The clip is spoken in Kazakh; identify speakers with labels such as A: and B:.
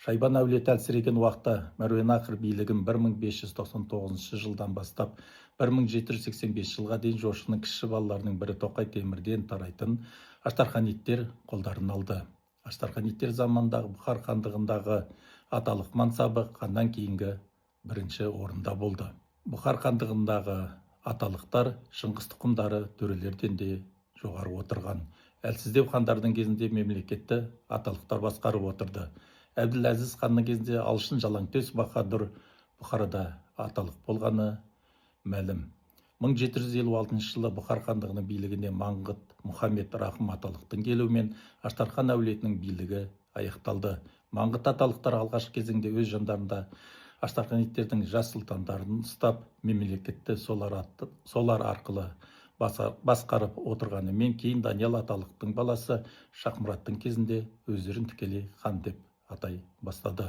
A: Шайбан әулеті әлсіреген уақытта Мәруеннахр билігін 1599 жылдан бастап 1785 жылға дейін жошының кіші балаларының бірі Тоқай Темірден тарайтын Аштарханиттер қолдарын алды. Аштарханиттер замандағы Бұхар хандығындағы аталық мансабы ханнан кейінгі бірінші орында болды. Бұхар хандығындағы аталықтар Шыңғыс тұқымдары төрелерден де жоғары отырған. Әлсіздеу хандардың кезінде мемлекетті аталықтар басқарып отырды. Әбділәзіз ханның кезінде Алшын Жалаңтөс Баһадүр Бұхарада аталық болғаны мәлім. 1756 жылы Бұхар хандығының билігіне Маңғыт Мұхаммед Рахым аталықтың келуімен Аштархан әулетінің билігі аяқталды. Маңғыт аталықтар алғашқы кезеңде өз жандарында Аштарханиттердің жас сұлтандарын ұстап, мемлекетті солар арқылы басқарып отырғанымен кейін Даниял аталықтың баласы Шахмұраттың кезінде өздерін тікелей хан деп атай бастады.